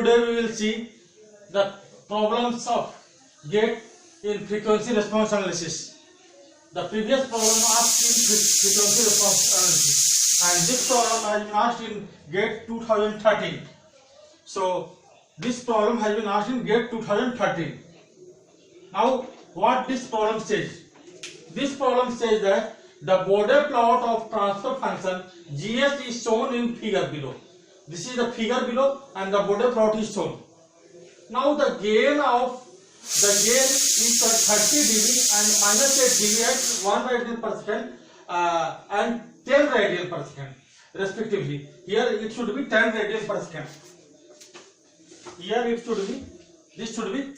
today we will see the problems of gate in frequency response analysis. The previous problem asked in frequency response analysis, and this problem has been asked in gate 2013. So this problem has been asked in gate 2013. Now what this problem says? This problem says that the border plot of transfer function GS is shown in figure below. This is the figure below and the border plot is shown. Now the gain is 30 dB and minus 8 dB at 1 radian per second and 10 radian per second respectively. Here it should be 10 radian per second. Here it should be, this should be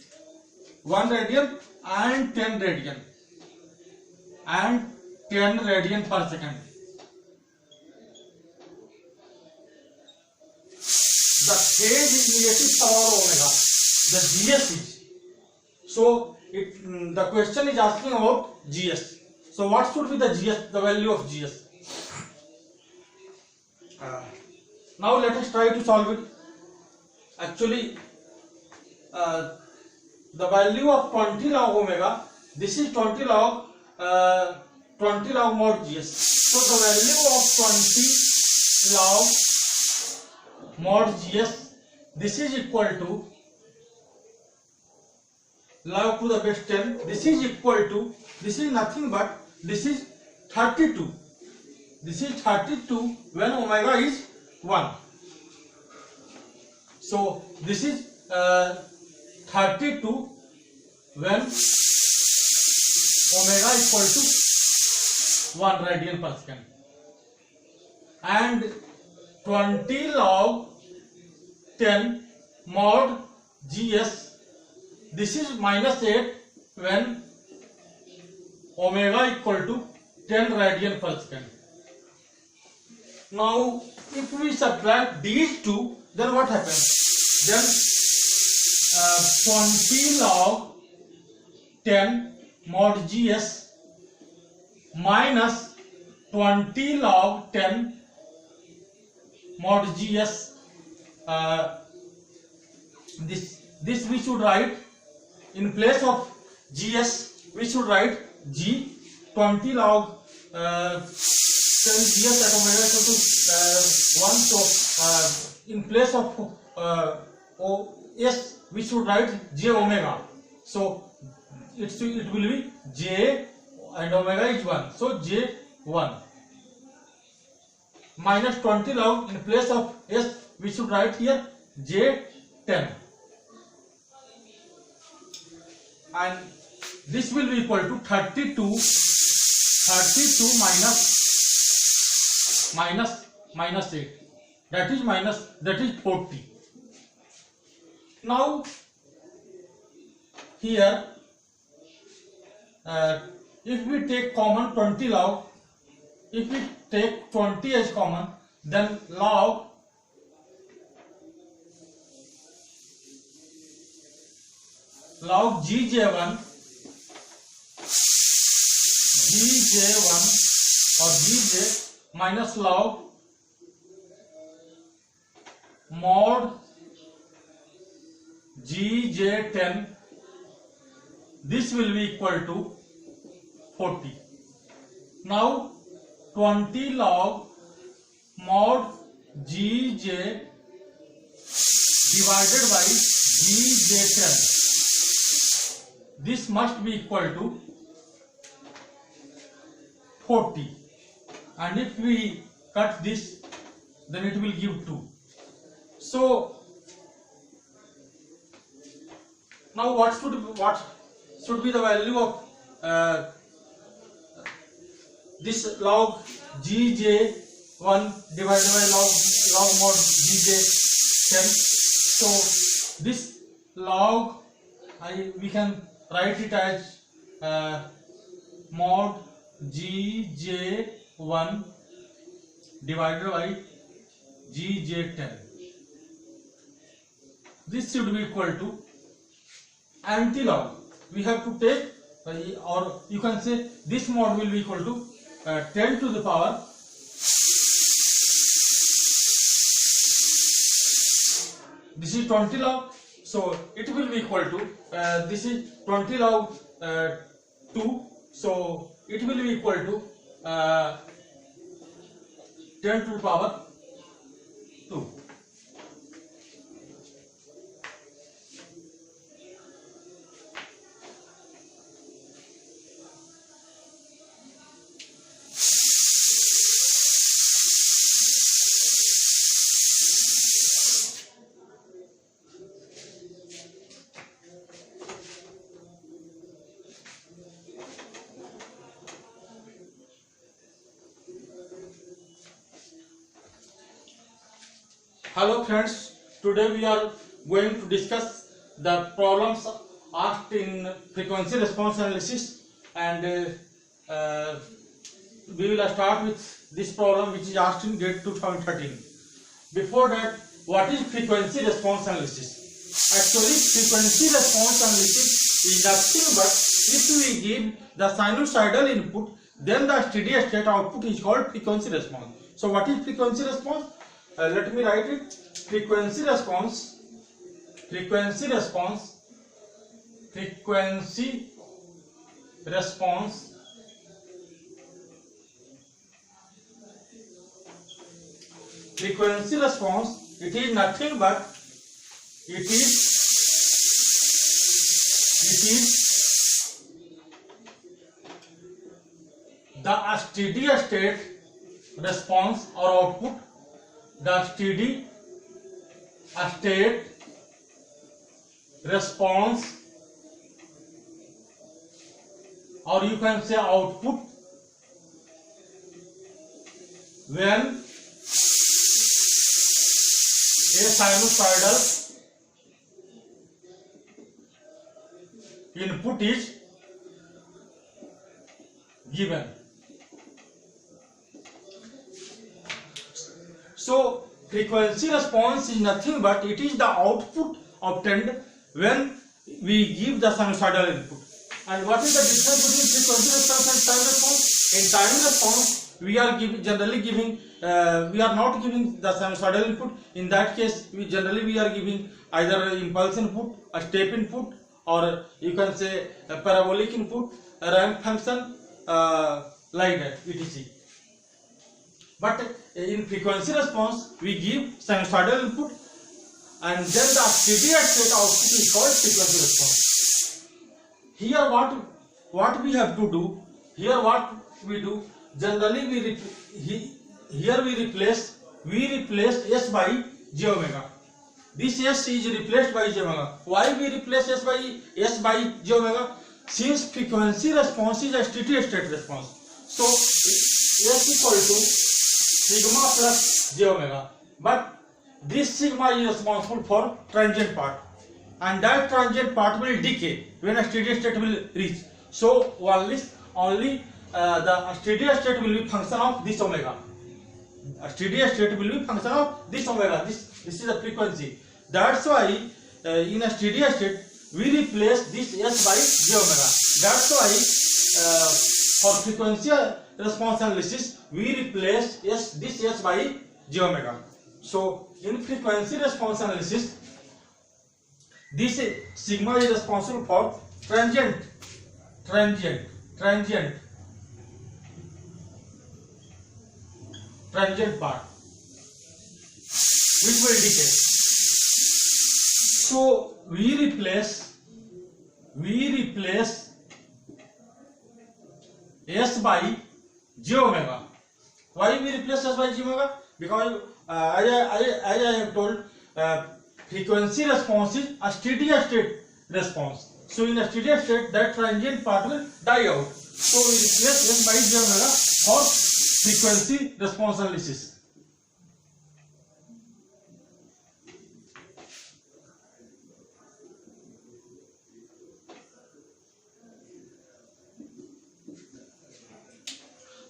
1 radian and 10 radian and 10 radian per second. The phase is negative power omega. The GS is. So the question is asking about GS. So what should be the GS, the value of GS? Now let us try to solve it. Actually, the value of 20 log omega. This is 20 log mod GS. So the value of 20 log mod GS, this is equal to log to the base 10. This is equal to, this is nothing but, this is 32. This is 32 when omega is 1. So this is 32 when omega equal to 1 radian per second, and 20 log 10 mod GS, this is minus 8 when omega equal to 10 radian per second. Now if we subtract these two, then what happens? Then 20 log 10 mod GS minus 20 log 10 mod GS, this we should write in place of GS, we should write G 20 log 10 GS at omega equal to 1. So in place of OS we should write J omega. So it will be J and omega is 1. So J1 minus 20 log, in place of S we should write here J10, and this will be equal to 32 minus 8, that is 40. Now here if we take common 20 log, if we take 20 as common, then log GJ1 or GJ minus log mod GJ10, this will be equal to 40. Now 20 log mod GJ divided by GJ10, this must be equal to 40, and if we cut this, then it will give 2. So now what should be the value of this log GJ1 divided by log mod GJ10? So this log we can write it as mod GJ1 divided by GJ10. This should be equal to anti-log. We have to take, or you can say this mod will be equal to 10 to the power this is 20 log, so it will be equal to this is 20 log 2, so it will be equal to 10 to the power 2. Hello friends, today we are going to discuss the problems asked in frequency response analysis, and we will start with this problem which is asked in GATE 2013. Before that, what is frequency response analysis? Actually, frequency response analysis is nothing but if we give the sinusoidal input, then the steady state output is called frequency response. So what is frequency response? Let me write it. Frequency response it is nothing but it is the steady state response or output, the steady state response, or you can say output, when a sinusoidal input is given. So frequency response is nothing but it is the output obtained when we give the sinusoidal input. And what is the difference between frequency response and time response? In time response, we are generally giving we are not giving the sinusoidal input. In that case, we are giving either impulse input, a step input, or you can say a parabolic input, a ramp function, like that, etc. But in frequency response, we give sinusoidal input, and then the steady state output is called frequency response. Here, what we have to do? Here, what we do? Generally, we replace S by j omega. This S is replaced by j omega. Why we replace S by j omega? Since frequency response is a steady state response, so S equal to sigma plus j omega. But this sigma is responsible for transient part, and that transient part will decay when a steady state will reach. So only the steady state will be function of this omega. A steady state will be function of this omega. This is the frequency. That's why in a steady state we replace this S by j omega. That's why for frequency response analysis we replace this S by j omega. So in frequency response analysis, this sigma is responsible for transient part, which will decay. So we replace S by j omega. Why we replace S by j omega? Because as I have told, frequency response is a steady state response. So in a steady state, that transient part will die out. So we replace S by j omega for frequency response analysis.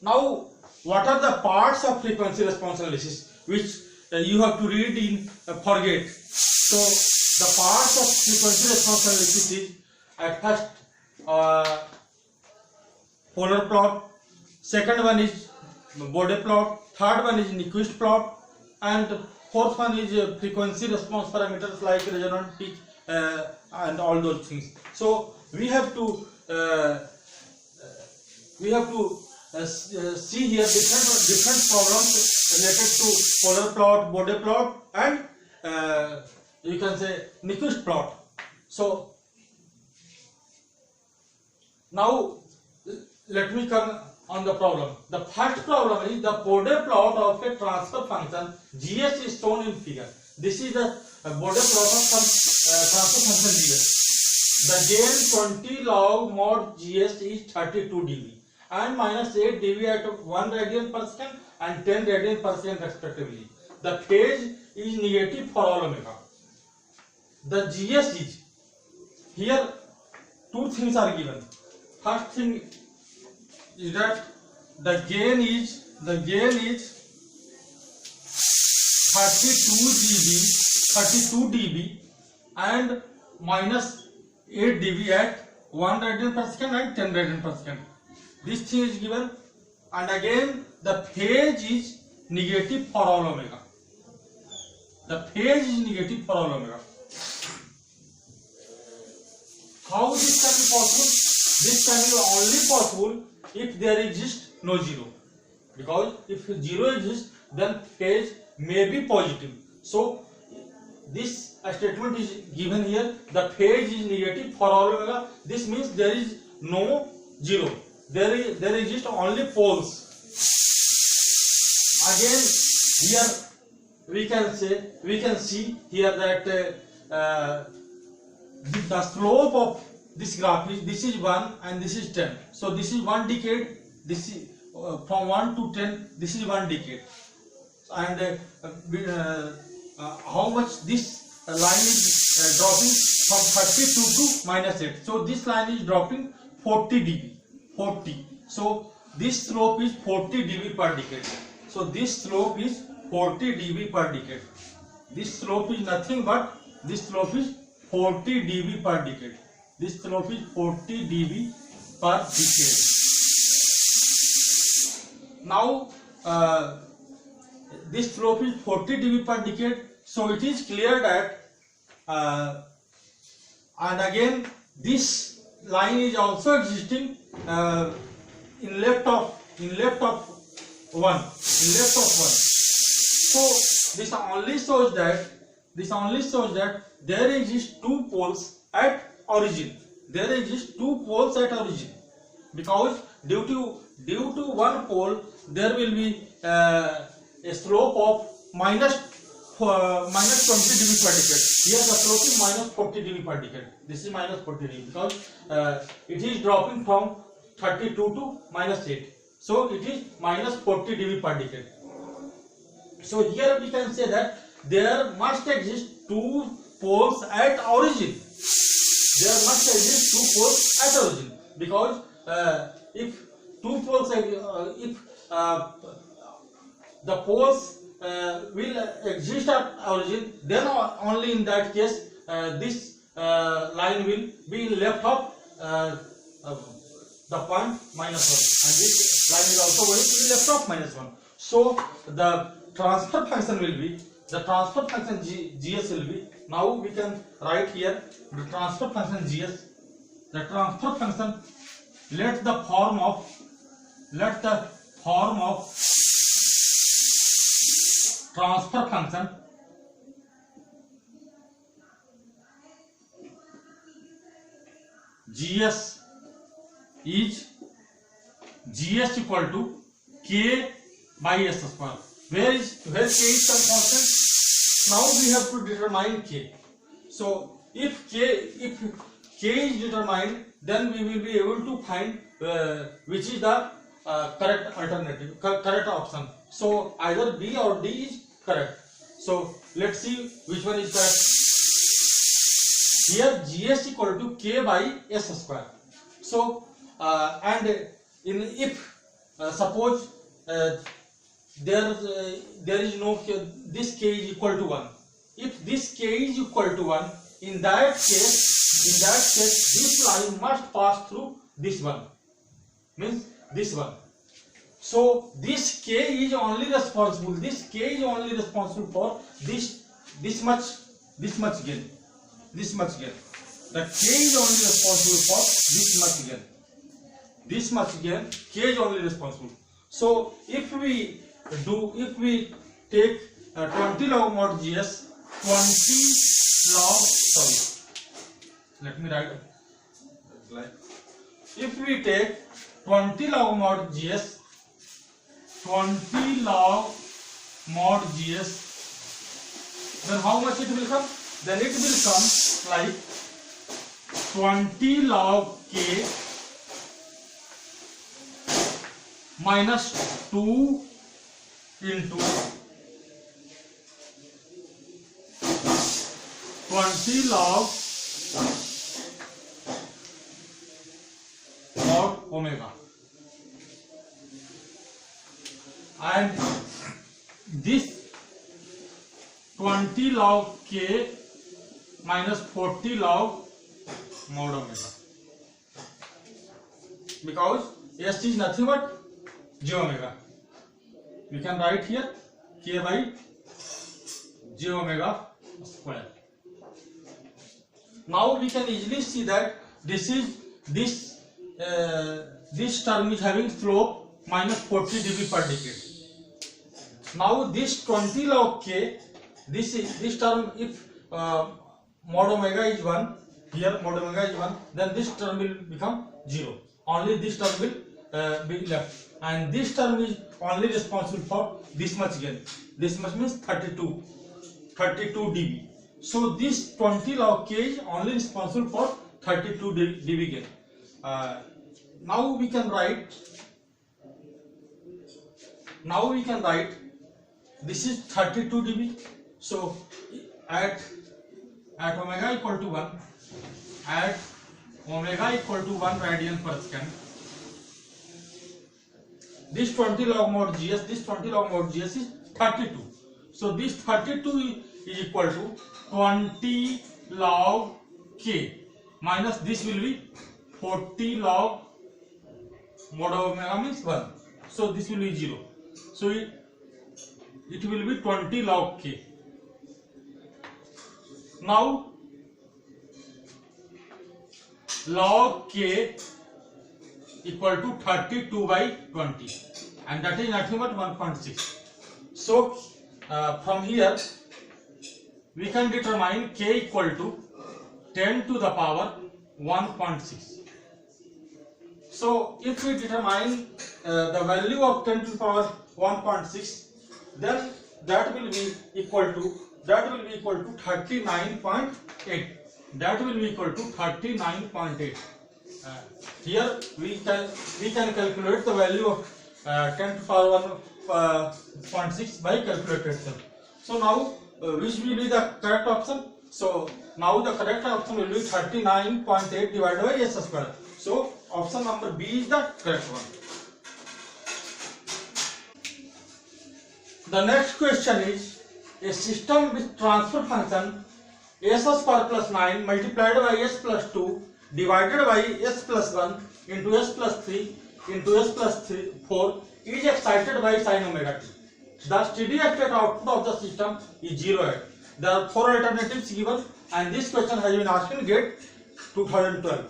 Now, what are the parts of frequency response analysis which you have to read in forget? So the parts of frequency response analysis is at first polar plot, second one is Bode plot, third one is Nyquist plot, and Fourth one is frequency response parameters like resonant pitch and all those things. So we have to see here different problems related to polar plot, Bode plot, and you can say Nyquist plot. So now let me come on the problem. The first problem is the Bode plot of a transfer function GS is shown in figure. This is the Bode plot of some transfer function GS. The gain 20 log mod GS is 32 dB and minus 8 dB at 1 radian per second and 10 radian per second respectively. The phase is negative for all omega. The GS is here. Two things are given. First thing is that the gain is 32 dB and minus 8 dB at 1 radian per second and 10 radian per second. This thing is given, and again the phase is negative for all omega. The phase is negative for all omega. How this can be possible? This can be only possible if there exists no zero, because if zero exists then phase may be positive. So this statement is given here, the phase is negative for all omega. This means there is no zero, there exist only poles. Again here we can see here that the slope of this graph is, this is 1 and this is 10. So this is 1 decade, this is from 1 to 10, this is 1 decade. And how much this line is dropping from 32 to minus 8. So this line is dropping 40 dB. 40. So this slope is 40 dB per decade. So this slope is 40 dB per decade. This slope is nothing but this slope is 40 dB per decade. This slope is 40 dB per decade. Now this slope is 40 dB per decade. So it is clear that and again this line is also existing in left of 1. So this only shows that there exist two poles at origin. There exist two poles at origin, because due to one pole there will be a slope of minus 20 dB per decade. Here the slope is minus 40 dB per decade. This is minus 40 dB because it is dropping from 32 to minus 8. So it is minus 40 dB per decade. So here we can say that there must exist two poles at origin. There must exist two poles at origin, because if two poles, if the poles will exist at origin, then only in that case this line will be left of the point minus 1, and this line is also going to be left of minus 1. So the transfer function will be, the transfer function GS will be, now we can write here the transfer function GS. The transfer function, let the form of transfer function GS is GS equal to K by S square. Where K is some constant. Now we have to determine K. So if K is determined, then we will be able to find which is the correct alternative, correct option. So either B or D is correct. So let's see which one is correct. Here GS equal to K by S square. So and if suppose there is no K, this K is equal to 1. If this K is equal to 1, in that case this line must pass through this one, means this one. So this k is only responsible. This k is only responsible for this much gain. This much gain. The k is only responsible for this much gain. This much gain, k is only responsible. So if we take 20 log mod gs, 20 log, sorry, let me write like, if we take 20 log mod gs, 20 log mod gs, then how much it will come? Then it will come like 20 log k minus 2 into 20 log mod omega, and this 20 log k minus 40 log mod omega, because s is nothing but j omega. We can write here k by j omega square. Now we can easily see that this term is having slope minus 40 dB per decade. Now this 20 log k, this term, if mod omega is 1, here mod omega is 1, then this term will become 0. Only this term will be left, and this term is only responsible for this much gain. This much means 32 dB. So this 20 log k is only responsible for 32 dB gain. Now we can write this is 32 dB. So at omega equal to 1, at omega equal to 1 radian per second, this 20 log mod gs, this 20 log mod gs is 32. So this 32 is equal to 20 log k minus this will be 40 log mod omega means 1. So this will be 0. So it will be 20 log k. Now log k equal to 32 by 20, and that is nothing but 1.6. So from here we can determine k equal to 10 to the power 1.6. So if we determine the value of 10 to the power 1.6, then that will be equal to 39.8. That will be equal to 39.8. Here we can calculate the value of 10 to the power 1.6 by calculator itself. So now which will be the correct option? So now the correct option will be 39.8 divided by s square. So option number B is the correct one. The next question is a system with transfer function s square plus 9 multiplied by s plus 2 divided by s plus 1 into s plus 3 into s plus 4 is excited by sin omega t. The steady state output of the system is 0. There are 4 alternatives given, and this question has been asked in GATE 2012.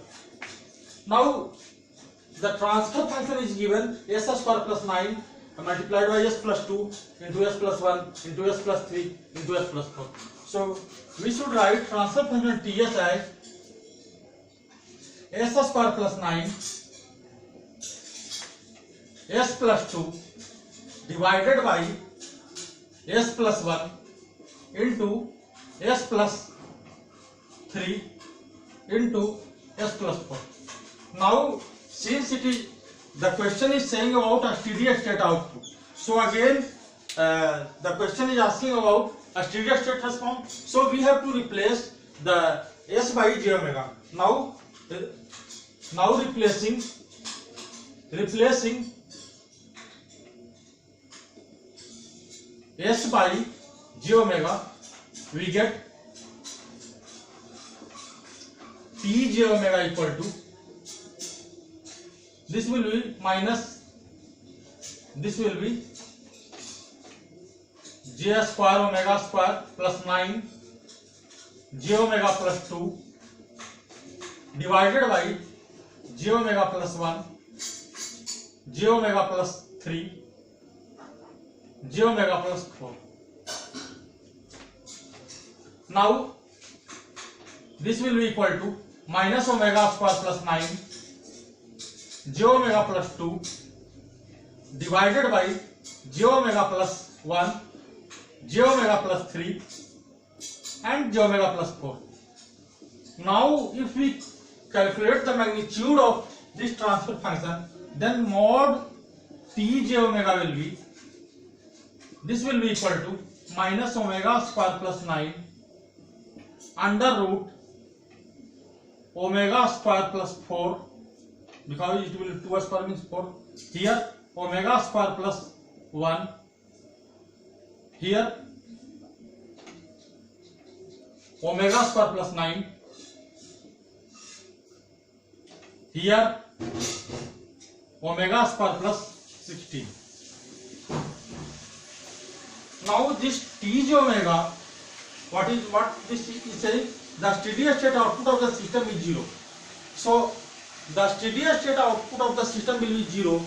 Now the transfer function is given s square plus 9 multiplied by s plus 2 into s plus 1 into s plus 3 into s plus 4. So we should write transfer function Ts as s square plus 9 s plus 2 divided by s plus 1 into s plus 3 into s plus 4. Now since the question is saying about a steady state output, so again the question is asking about a steady state response, so we have to replace the s by j omega. Now replacing s by j omega, we get t j omega equal to, this will be minus this will be j square omega square plus 9 j omega plus 2 divided by j omega plus 1 j omega plus 3 j omega plus 4. Now this will be equal to minus omega square plus 9 j omega plus 2 divided by j omega plus 1 j omega plus 3 and j omega plus 4. Now if we calculate the magnitude of this transfer function, then mod t j omega will be, this will be equal to minus omega square plus 9 under root omega square plus 4, because it will 2 square means 4, here omega square plus 1, here omega square plus 9, here omega square plus 16. Now this t j omega, what this is saying? The steady state output of the system is 0. So the steady state output of the system will be 0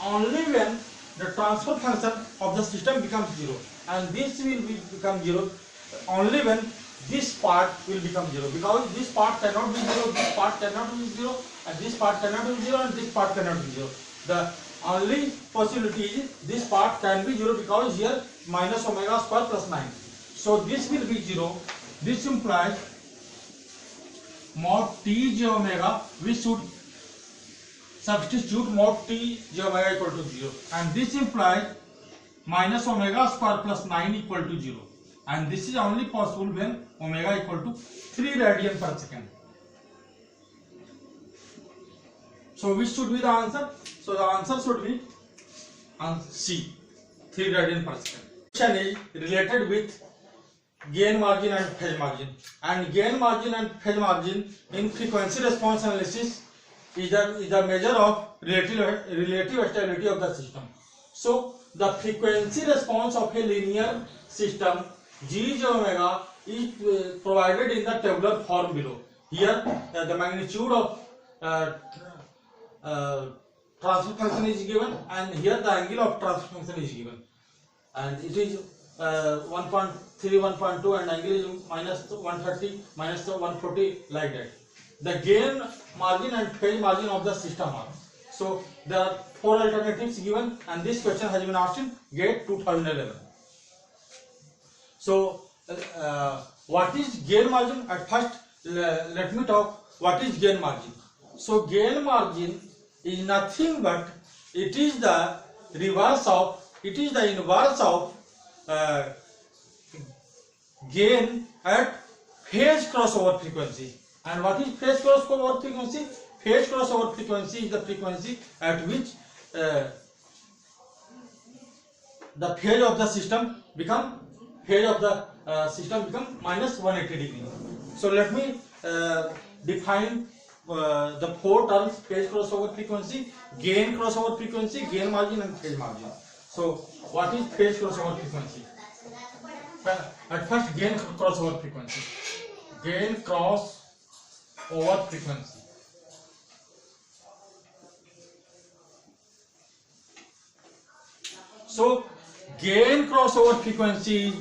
only when the transfer function of the system becomes 0, and this will become 0 only when this part will become 0, because this part cannot be 0, this part cannot be 0, and this part cannot be 0, and this part cannot be 0. The only possibility is this part can be 0, because here minus omega square plus 9. So this will be 0. This implies mod t j omega, we should substitute mod t j omega equal to 0, and this implies minus omega square plus 9 equal to 0, and this is only possible when omega equal to 3 radian per second. So which should be the answer? So the answer should be C, 3 radian per second. Question is related with gain margin and phase margin, and gain margin and phase margin in frequency response analysis is the measure of relative stability of the system. So the frequency response of a linear system g j omega is provided in the tabular form below. Here the magnitude of transfer function is given, and here the angle of transfer function is given, and it is 1.3, 1.2, and angle is minus 130, minus 140, like that. The gain margin and phase margin of the system are. So there are 4 alternatives given, and this question has been asked in GATE 2011. So what is gain margin? At first let me talk what is gain margin. So gain margin is nothing but it is the inverse of gain at phase crossover frequency. And what is phase crossover frequency? Phase crossover frequency is the frequency at which the phase of the system become minus 180 degree. So let me define the 4 terms: phase crossover frequency, gain crossover frequency, gain margin, and phase margin. So what is phase crossover frequency? At first, gain crossover frequency. Gain crossover frequency. So gain crossover frequency is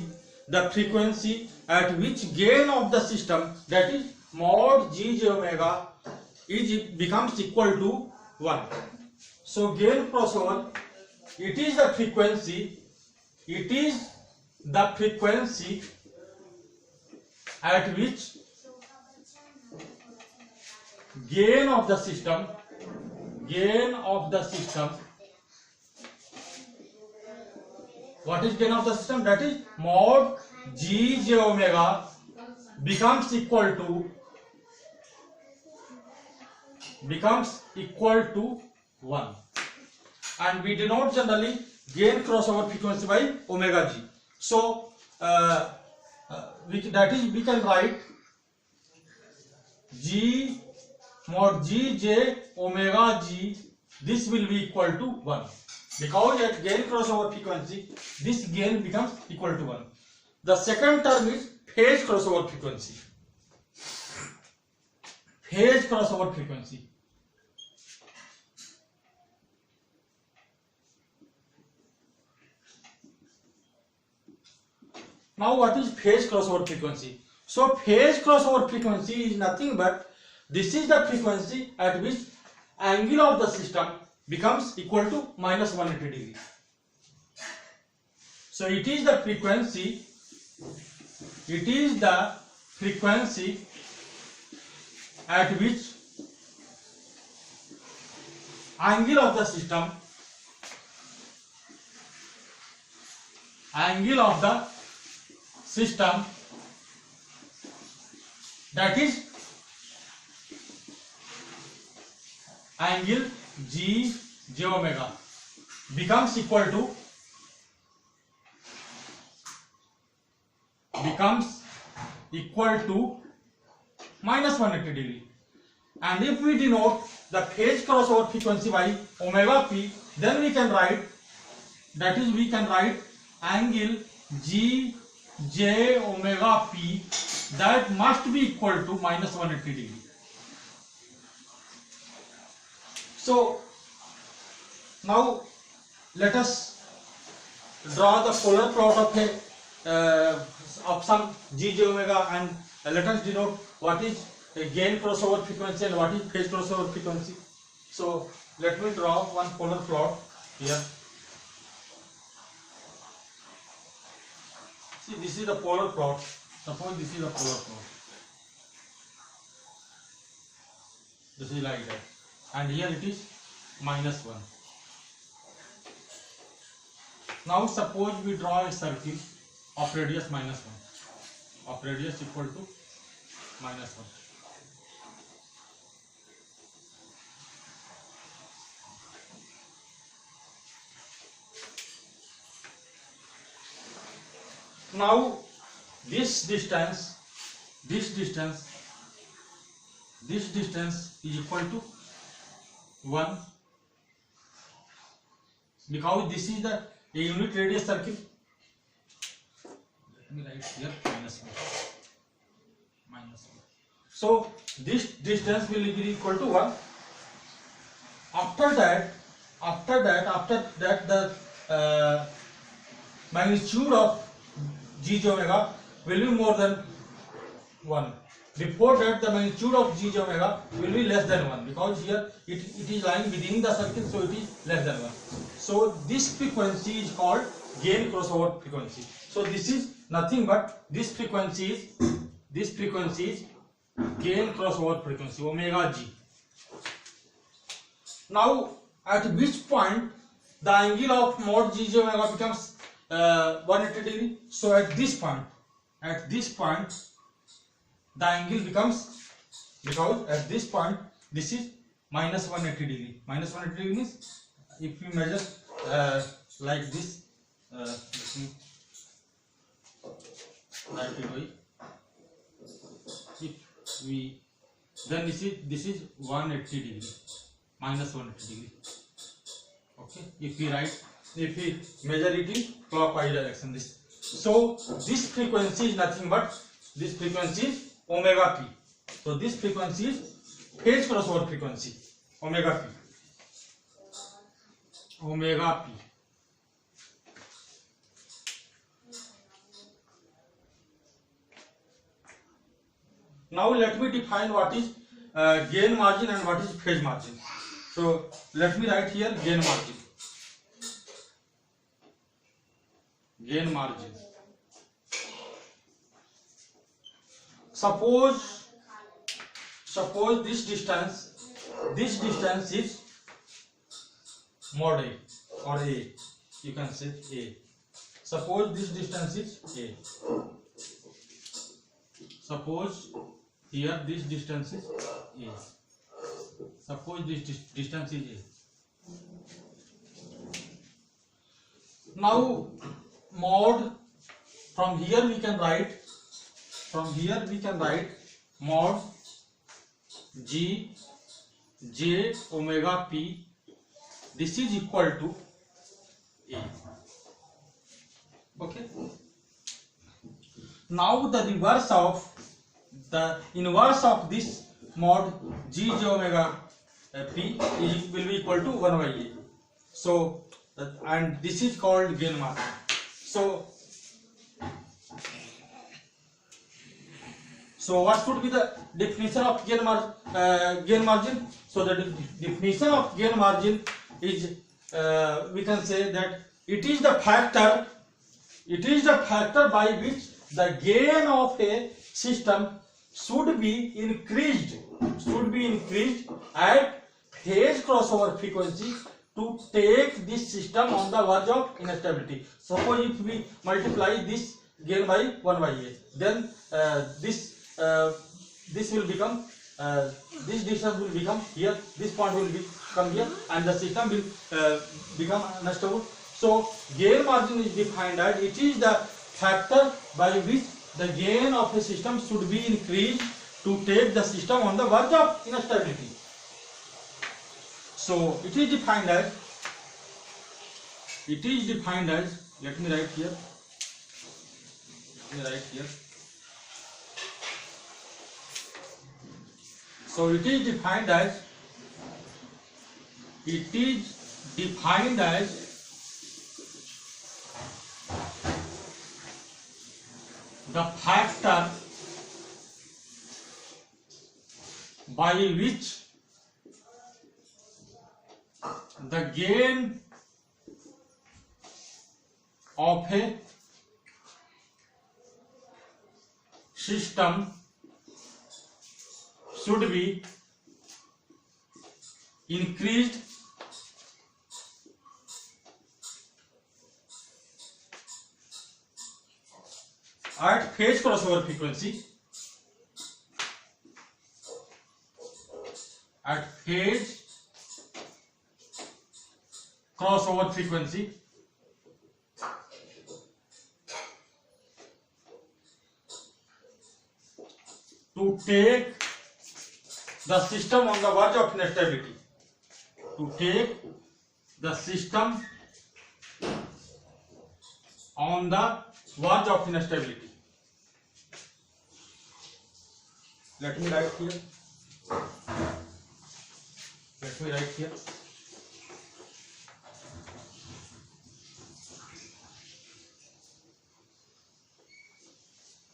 the frequency at which gain of the system, that is mod g j omega, becomes equal to 1. So gain crossover, it is the frequency at which gain of the system, what is gain of the system? That is mod g j omega becomes equal to 1, and we denote generally gain crossover frequency by omega g. So we can write g mod g j omega g, this will be equal to 1. Because at gain crossover frequency, this gain becomes equal to 1. The second term is phase crossover frequency. Phase crossover frequency. Now what is phase crossover frequency? So phase crossover frequency is nothing but this is the frequency at which angle of the system becomes equal to minus 180 degree. So it is the frequency at which angle of the system that is angle j omega becomes equal to minus 180 degree. And if we denote the phase crossover frequency by omega p, then we can write angle g j omega p that must be equal to minus 180 degree. So now let us draw the polar plot of some g j omega, and let us denote what is gain crossover frequency and what is phase crossover frequency. So let me draw one polar plot here. See, this is the polar plot. Suppose this is the polar plot. This is like that, and here it is minus 1. Now suppose we draw a circle of radius minus 1, of radius equal to minus 1. Now this distance is equal to 1, because this is the unit radius circle. Let me write here minus 1. So this distance will be equal to 1. After that the magnitude of g j omega will be more than 1. Before that, the magnitude of g j omega will be less than 1, because here it is lying within the circle, so it is less than 1. So this frequency is called gain crossover frequency. So this is nothing but this frequency is gain crossover frequency, omega g. Now at which point the angle of mod g j omega becomes 180 degree. So at this point the angle becomes, because at this point this is minus 180 degree. Minus 180 degree means if we measure like this, let me write it away. If we, then this is 180 degree, minus 180 degree. Okay, if we measure it in clockwise direction, so this frequency is nothing but this frequency is omega p. So this frequency is phase crossover frequency, omega p. Now let me define what is gain margin and what is phase margin. So let me write here gain margin. Suppose this distance is mod a or a, you can say a. Suppose this distance is a. Suppose here this distance is a. Suppose this distance is a. Now mod, from here we can write mod g j omega p. This is equal to A. Okay. Now the inverse of this mod g j omega p will be equal to 1 by A. So and this is called gain margin. So what should be the definition of gain margin? So the definition of gain margin is we can say that it is the factor by which the gain of a system should be increased at phase crossover frequency to take this system on the verge of instability. Suppose if we multiply this gain by 1 by A, then this will become this distance will become here, this point will come here, and the system will become unstable. So gain margin is defined as it is the factor by which the gain of a system should be increased to take the system on the verge of instability. So it is defined as let me write here. So it is defined as the factor by which the gain of a system should be increased at phase crossover frequency to take the system on the verge of instability. Let me write here.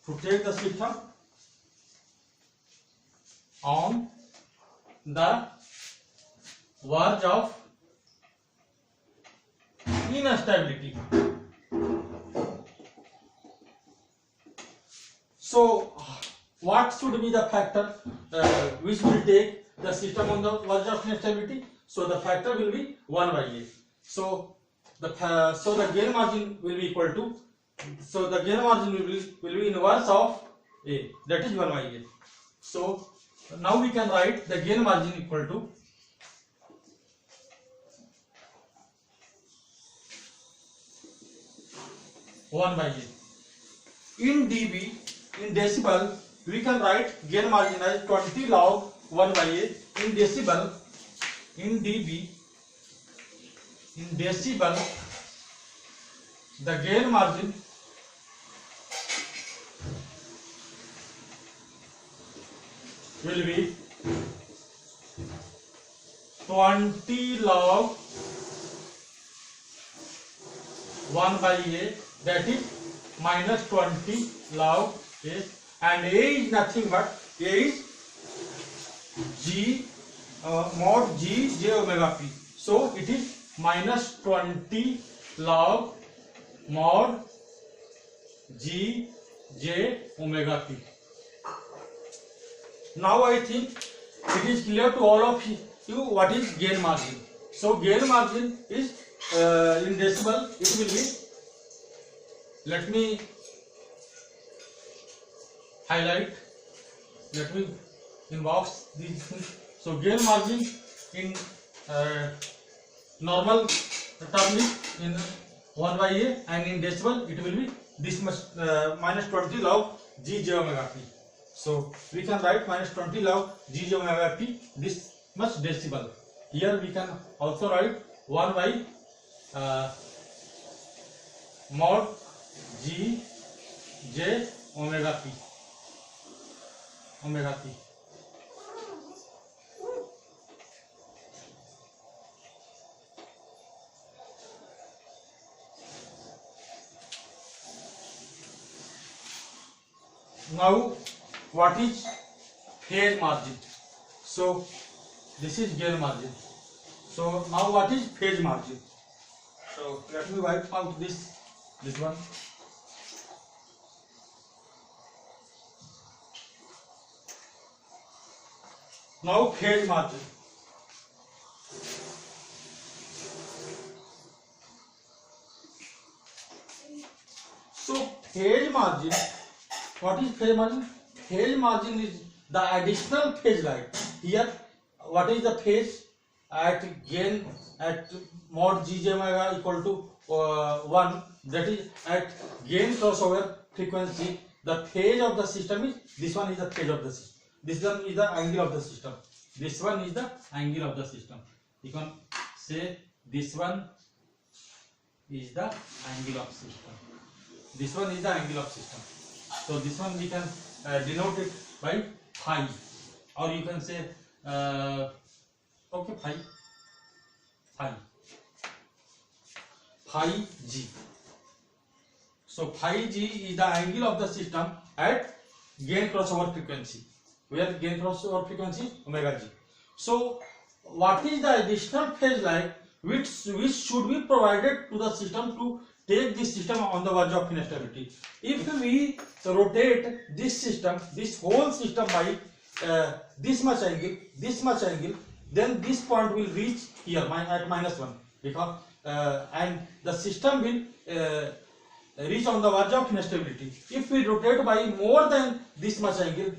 To take the system on the verge of instability. So what should be the factor which will take the system on the verge of instability? So the factor will be 1 by A. So the gain margin will be equal to, so the gain margin will be inverse of A, that is 1 by A. So now we can write the gain margin equal to (1 by A). In dB, in decibel, we can write gain margin as 20 log 1 by A. In decibel, the gain margin will be 20 log 1 by A, that is minus 20 log A, and A is nothing but A is G mod G j omega p. So it is minus 20 log mod G j omega p. Now I think it is clear to all of you what is gain margin. So gain margin is in decibel, it will be, let me highlight, let me inbox these things. So gain margin in normal term is in 1 by A, and in decibel it will be this much minus 20 log G j omega p. So we can write minus 20 log G j omega p, this much decibel. Here we can also write 1 by mod g j omega p. Now what is phase margin? So this is gain margin. So now what is phase margin? So let me write out this one. Now phase margin. So phase margin, what is phase margin? Phase margin is the additional phase lag. Here, what is the phase at gain at mod g j omega equal to 1? That is at gain crossover frequency. The phase of the system is this one. Is the phase of the system. This one is the angle of the system. This one is the angle of the system. You can say this one is the angle of system. This one is the angle of system. So this one we can denote it by phi, or you can say okay, phi g. So phi g is the angle of the system at gain crossover frequency, where gain crossover frequency is omega g. So what is the additional phase lag which should be provided to the system to take this system on the verge of instability? If we rotate this system, this whole system by this much angle, then this point will reach here at -1, because and the system will reach on the verge of instability. If we rotate by more than this much angle,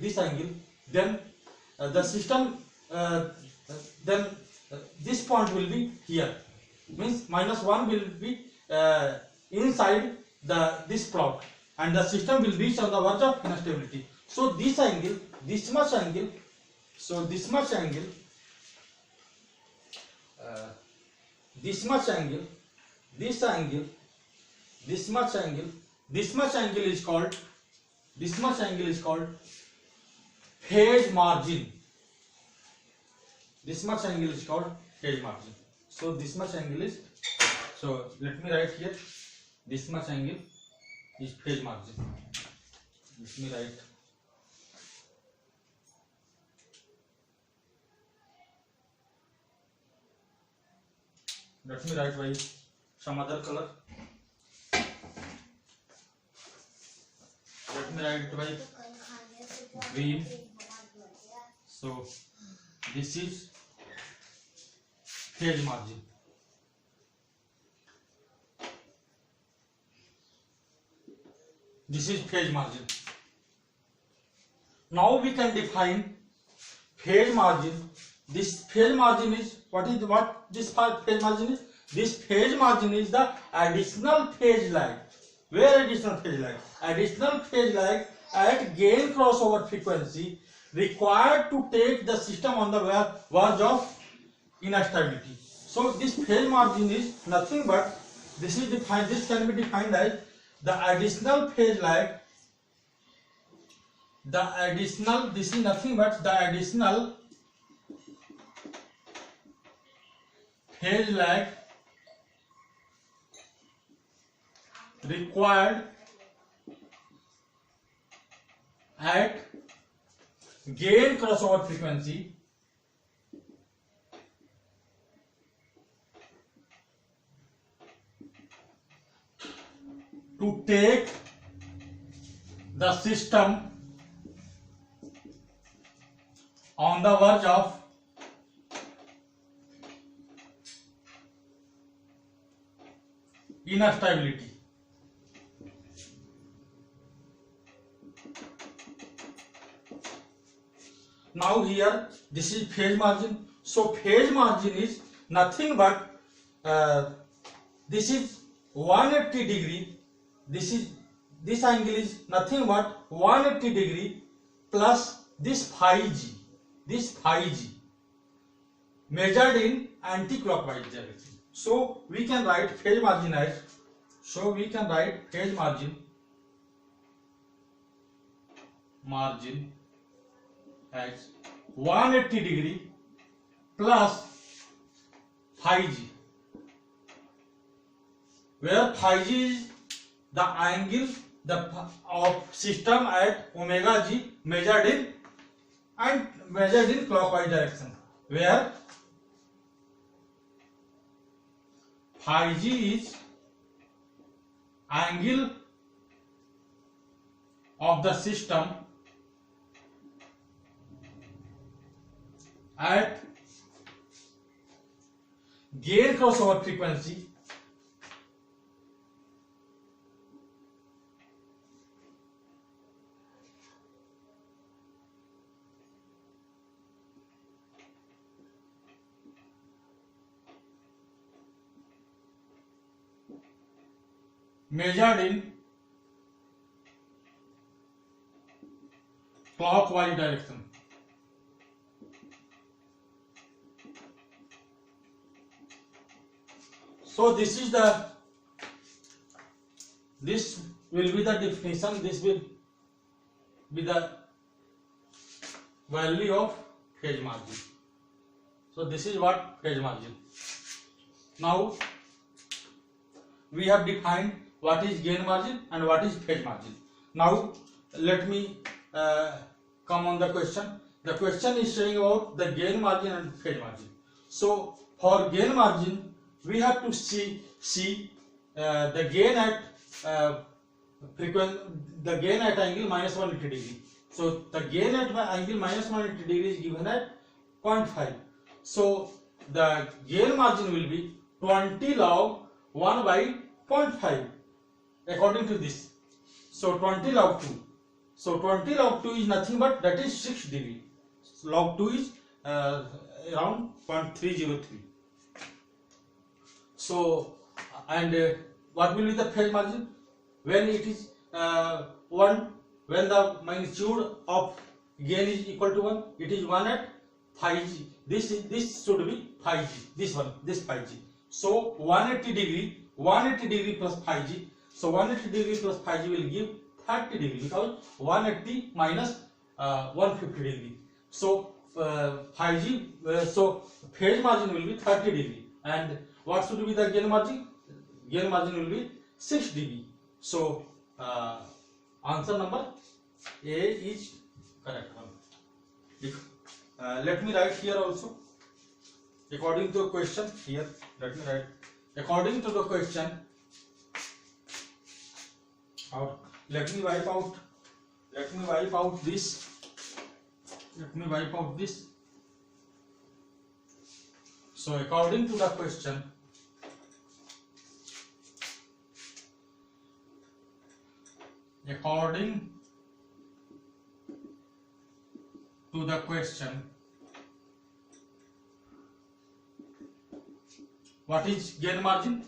then the system then this point will be here, means -1 will be inside this plot, and the system will reach on the verge of instability. So this angle, this much angle, this much angle is called phase margin. This much angle is called phase margin. So this much angle is, so let me write here, this much angle is phase margin. Let me write by some other color. Let me write it by green. So this is phase margin. This is phase margin. Now we can define phase margin. This phase margin is what this phase margin is? This phase margin is the additional phase lag. Where additional phase lag? Additional phase lag at gain crossover frequency required to take the system on the verge of instability. So this phase margin is nothing but, this can be defined as the additional phase lag. This is nothing but the additional phase lag required at gain crossover frequency to take the system on the verge of instability. Now here this is phase margin. So phase margin is nothing but this is 180 degree. This angle is nothing but 180 degree plus this phi g measured in anti-clockwise direction. So we can write phase margin as So we can write phase margin as 180 degree plus phi g, where phi g is the angle of system at omega g measured in clockwise direction, where phi g is angle of the system at gain crossover frequency measured in clockwise direction. So this will be the definition, this will be the value of phase margin. So this is what phase margin. Now we have defined what is gain margin and what is phase margin. Now let me come on the question. The question is saying about the gain margin and phase margin. So for gain margin, we have to see the gain at the gain at angle minus 180 degree. So the gain at angle minus 180 degree is given at 0.5. So the gain margin will be 20 log 1 by 0.5 according to this. So 20 log 2. So 20 log 2 is nothing but that is 6 dB. So log 2 is around 0.303. So and what will be the phase margin when it is when the magnitude of gain is equal to 1? It is 1 at phi g. This should be phi g. This phi g. So 180 degree plus phi g. So 180 degree plus phi g will give 30 degree because 180 minus 150 degree. So phi g. So phase margin will be 30 degree. And what should be the gain margin? Gain margin will be 6 dB. So answer number A is correct one. Let me write here also. According to the question here, let me write. According to the question, let me wipe out this. Let me wipe out this. So according to the question, what is gain margin?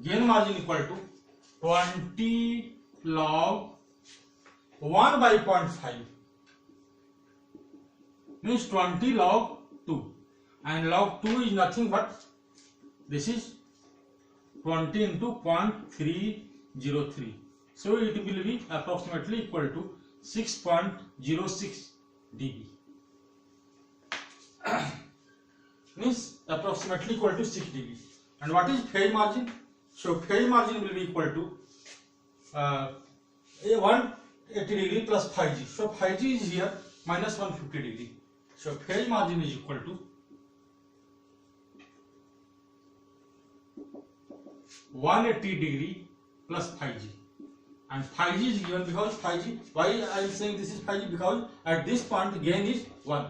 Gain margin equal to 20 log 1 by 0.5 means 20 log 2, and log 2 is nothing but this is 20 into 0.303. So it will be approximately equal to 6.06 dB. Means approximately equal to 6 dB. And what is phase margin? So phase margin will be equal to 180 degree plus phi g. So phi g is here minus 150 degree. So phase margin is equal to 180 degree plus phi g, and phi g is given because phi g, why I am saying this is phi g, because at this point gain is 1.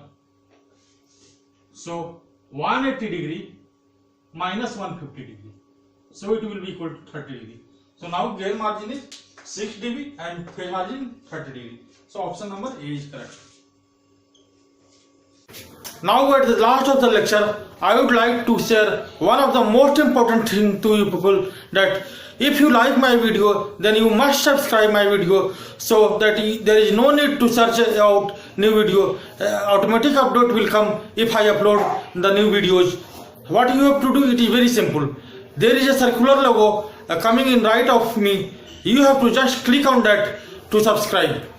So 180 degree minus 150 degree, so it will be equal to 30 degree. So now gain margin is 6 dB and phase margin 30 degree. So option number A is correct. Now at the last of the lecture, I would like to share one of the most important thing to you people, that if you like my video, then you must subscribe my video, so that there is no need to search out new video. Automatic update will come if I upload the new videos. What you have to do, it is very simple. There is a circular logo coming in right of me. You have to just click on that to subscribe.